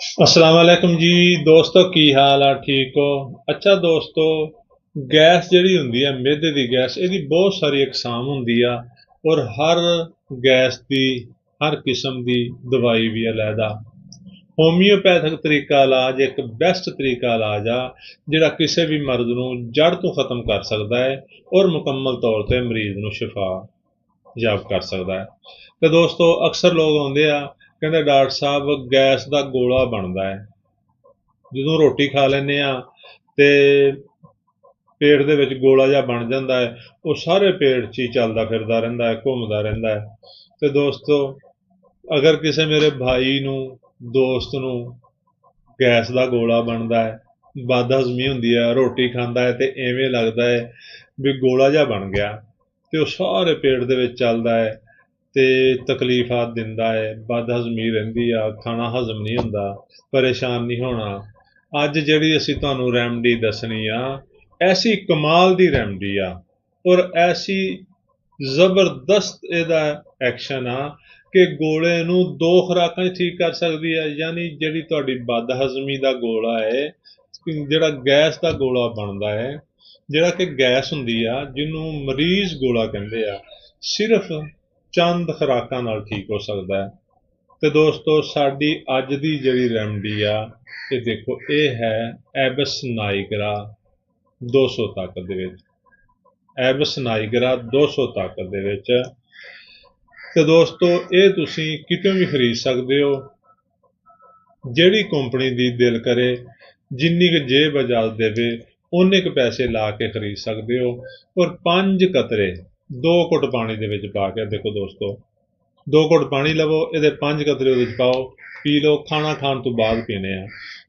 अस्सलाम वालेकुम जी दोस्तों की हाल आ ठीक हो। अच्छा दोस्तों, गैस ਜਿਹੜੀ ਹੁੰਦੀ ਹੈ ਮਿਹਦੇ ਦੀ ਗੈਸ, ਇਹਦੀ ਬਹੁਤ ਸਾਰੀ ਅਕਸਾਮ ਹੁੰਦੀ ਆ ਔਰ ਹਰ ਗੈਸ ਦੀ ਹਰ ਕਿਸਮ ਦੀ ਦਵਾਈ ਵੀ ਅਲੱਗਾ। ਹੋਮਿਓਪੈਥਿਕ ਤਰੀਕਾ ਇਲਾਜ ਇੱਕ ਬੈਸਟ ਤਰੀਕਾ ਇਲਾਜ ਆ ਜਿਹੜਾ ਕਿਸੇ ਵੀ ਮਰਜ਼ ਨੂੰ ਜੜ ਤੋਂ ਖਤਮ ਕਰ ਸਕਦਾ ਹੈ ਔਰ ਮੁਕੰਮਲ ਤੌਰ ਤੇ ਮਰੀਜ਼ ਨੂੰ ਸ਼ਿਫਾ ਯਾਬ ਕਰ ਸਕਦਾ ਹੈ। ਤੇ ਦੋਸਤੋ ਅਕਸਰ ਲੋਕ ਆਉਂਦੇ ਆ, ਕਹਿੰਦੇ ਡਾਕਟਰ ਸਾਹਿਬ ਗੈਸ ਦਾ ਗੋਲਾ ਬਣਦਾ ਹੈ। ਜਦੋਂ ਰੋਟੀ ਖਾ ਲੈਂਦੇ ਆ ਤੇ ਪੇਟ ਦੇ ਵਿੱਚ ਗੋਲਾ ਜਿਹਾ ਬਣ ਜਾਂਦਾ ਹੈ, ਉਹ ਸਾਰੇ ਪੇਟ 'ਚ ਹੀ ਚੱਲਦਾ ਫਿਰਦਾ ਰਹਿੰਦਾ ਹੈ, ਘੁੰਮਦਾ ਰਹਿੰਦਾ ਹੈ। ਤੇ ਦੋਸਤੋ ਅਗਰ ਕਿਸੇ ਮੇਰੇ ਭਾਈ ਨੂੰ, ਦੋਸਤ ਨੂੰ ਗੈਸ ਦਾ ਗੋਲਾ ਬਣਦਾ ਹੈ, ਬਦਹਜ਼ਮੀ ਹੁੰਦੀ ਹੈ, ਰੋਟੀ ਖਾਂਦਾ ਹੈ ਤੇ ਐਵੇਂ ਲੱਗਦਾ ਹੈ ਵੀ ਗੋਲਾ ਜਿਹਾ ਬਣ ਗਿਆ, ਤੇ ਉਹ ਸਾਰੇ ਪੇਟ ਦੇ ਵਿੱਚ ਚੱਲਦਾ ਹੈ ਤੇ ਤਕਲੀਫਾਂ ਦਿੰਦਾ ਹੈ, ਬਦਹਜ਼ਮੀ ਰਹਿੰਦੀ ਆ, ਖਾਣਾ ਹਜ਼ਮ ਨਹੀਂ ਹੁੰਦਾ, ਪਰੇਸ਼ਾਨ ਨਹੀਂ ਹੋਣਾ। ਅੱਜ ਜਿਹੜੀ ਅਸੀਂ ਤੁਹਾਨੂੰ ਰੈਮਡੀ ਦੱਸਣੀ ਆ, ਐਸੀ ਕਮਾਲ ਦੀ ਰੈਮਡੀ ਆ ਔਰ ਐਸੀ ਜ਼ਬਰਦਸਤ ਇਹਦਾ ਐਕਸ਼ਨ ਆ ਕਿ ਗੋਲੇ ਨੂੰ 2 ਖੁਰਾਕਾਂ 'ਚ ਠੀਕ ਕਰ ਸਕਦੀ ਹੈ। ਯਾਨੀ ਜਿਹੜੀ ਤੁਹਾਡੀ ਬਦਹਜ਼ਮੀ ਦਾ ਗੋਲਾ ਹੈ, ਜਿਹੜਾ ਗੈਸ ਦਾ ਗੋਲਾ ਬਣਦਾ ਹੈ, ਜਿਹੜਾ ਕਿ ਗੈਸ ਹੁੰਦੀ ਆ ਜਿਹਨੂੰ ਮਰੀਜ਼ ਗੋਲਾ ਕਹਿੰਦੇ ਆ, ਸਿਰਫ ਚੰਦ ਖੁਰਾਕਾਂ ਨਾਲ ਠੀਕ ਹੋ ਸਕਦਾ ਹੈ। ਤੇ ਦੋਸਤੋ ਸਾਡੀ ਅੱਜ ਦੀ ਜਿਹੜੀ ਰੈਮਡੀ ਆ, ਇਹ ਦੇਖੋ, ਇਹ ਹੈ ਐਬਸ ਨਾਈਗਰਾ 200 ਤਾਕਤ ਦੇ ਵਿੱਚ। ਐਬਸ ਨਾਈਗਰਾ 200 ਤਾਕਤ ਦੇ ਵਿੱਚ। ਤੇ ਦੋਸਤੋ ਇਹ ਤੁਸੀਂ ਕਿਤੋਂ ਵੀ ਖਰੀਦ ਸਕਦੇ ਹੋ, ਜਿਹੜੀ ਕੰਪਨੀ ਦੀ ਦਿਲ ਕਰੇ, ਜਿੰਨੀ ਕੁ ਜੇਬ ਇਜਾਜ਼ਤ ਦੇਵੇ ਉਨੇ ਕੁ ਪੈਸੇ ਲਾ ਕੇ ਖਰੀਦ ਸਕਦੇ ਹੋ। ਔਰ 5 ਕਤਰੇ 2 ਘੁੱਟ ਪਾਣੀ ਦੇ ਵਿੱਚ ਪਾ ਕੇ, ਦੇਖੋ ਦੋਸਤੋ, 2 ਘੁੱਟ ਪਾਣੀ ਲਵੋ, ਇਹਦੇ 5 ਕਤਰੇ ਉਹਦੇ ਵਿੱਚ ਪਾਓ, ਪੀ ਲਓ। ਖਾਣਾ ਖਾਣ ਤੋਂ ਬਾਅਦ ਪੀਣੇ ਆ।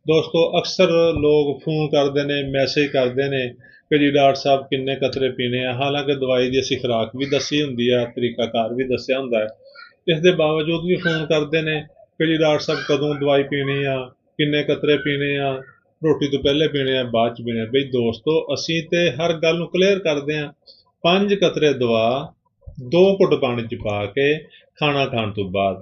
ਦੋਸਤੋ ਅਕਸਰ ਲੋਕ ਫੋਨ ਕਰਦੇ ਨੇ, ਮੈਸੇਜ ਕਰਦੇ ਨੇ ਕਿ ਜੀ ਡਾਕਟਰ ਸਾਹਿਬ ਕਿੰਨੇ ਕਤਰੇ ਪੀਣੇ ਆ। ਹਾਲਾਂਕਿ ਦਵਾਈ ਦੀ ਅਸੀਂ ਖੁਰਾਕ ਵੀ ਦੱਸੀ ਹੁੰਦੀ ਆ, ਤਰੀਕਾਕਾਰ ਵੀ ਦੱਸਿਆ ਹੁੰਦਾ ਹੈ। ਇਸ ਦੇ ਬਾਵਜੂਦ ਵੀ ਫੋਨ ਕਰਦੇ ਨੇ ਕਿ ਜੀ ਡਾਕਟਰ ਸਾਹਿਬ ਕਦੋਂ ਦਵਾਈ ਪੀਣੀ ਆ, ਕਿੰਨੇ ਕਤਰੇ ਪੀਣੇ ਆ, ਰੋਟੀ ਤੋਂ ਪਹਿਲੇ ਪੀਣੇ ਆ, ਬਾਅਦ 'ਚ ਪੀਣੇ ਆ। ਬਈ ਦੋਸਤੋ ਅਸੀਂ ਤੇ ਹਰ ਗੱਲ ਨੂੰ ਕਲੀਅਰ ਕਰਦੇ ਹਾਂ। 5 ਕਤਰੇ ਦਵਾ 2 ਘੁੱਟ ਪਾਣੀ 'ਚ ਪਾ ਕੇ ਖਾਣਾ ਖਾਣ ਤੋਂ ਬਾਅਦ,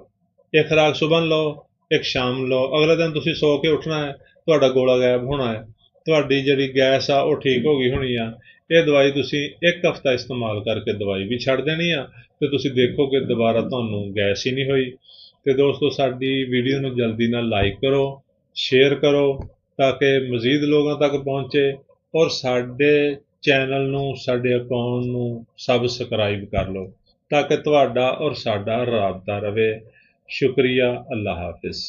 ਇੱਕ ਖੁਰਾਕ ਸੁਬਹ ਲਓ, ਇੱਕ ਸ਼ਾਮ ਲਓ। ਅਗਲੇ ਦਿਨ ਤੁਸੀਂ ਸੌ ਕੇ ਉੱਠਣਾ ਹੈ, ਤੁਹਾਡਾ ਗੋਲਾ ਗਾਇਬ ਹੋਣਾ ਹੈ, ਤੁਹਾਡੀ ਜਿਹੜੀ ਗੈਸ ਆ ਉਹ ਠੀਕ ਹੋ ਗਈ ਹੋਣੀ ਆ। ਇਹ ਦਵਾਈ ਤੁਸੀਂ 1 ਹਫ਼ਤਾ ਇਸਤੇਮਾਲ ਕਰਕੇ ਦਵਾਈ ਵੀ ਛੱਡ ਦੇਣੀ ਆ ਤੇ ਤੁਸੀਂ ਦੇਖੋ ਕਿ ਦੁਬਾਰਾ ਤੁਹਾਨੂੰ ਗੈਸ ਹੀ ਨਹੀਂ ਹੋਈ। ਤੇ ਦੋਸਤੋ ਸਾਡੀ ਵੀਡੀਓ ਨੂੰ ਜਲਦੀ ਨਾਲ ਲਾਈਕ ਕਰੋ, ਸ਼ੇਅਰ ਕਰੋ ਤਾਂ ਕਿ ਮਜ਼ੀਦ ਲੋਕਾਂ ਤੱਕ ਪਹੁੰਚੇ, ਔਰ ਸਾਡੇ ਚੈਨਲ ਨੂੰ, ਸਾਡੇ ਅਕਾਊਂਟ ਨੂੰ ਸਬਸਕ੍ਰਾਈਬ ਕਰ ਲਓ ਤਾਂ ਕਿ ਤੁਹਾਡਾ ਔਰ ਸਾਡਾ ਰਾਬਤਾ ਰਵੇ। ਸ਼ੁਕਰੀਆ, ਅੱਲਾ ਹਾਫਿਜ਼।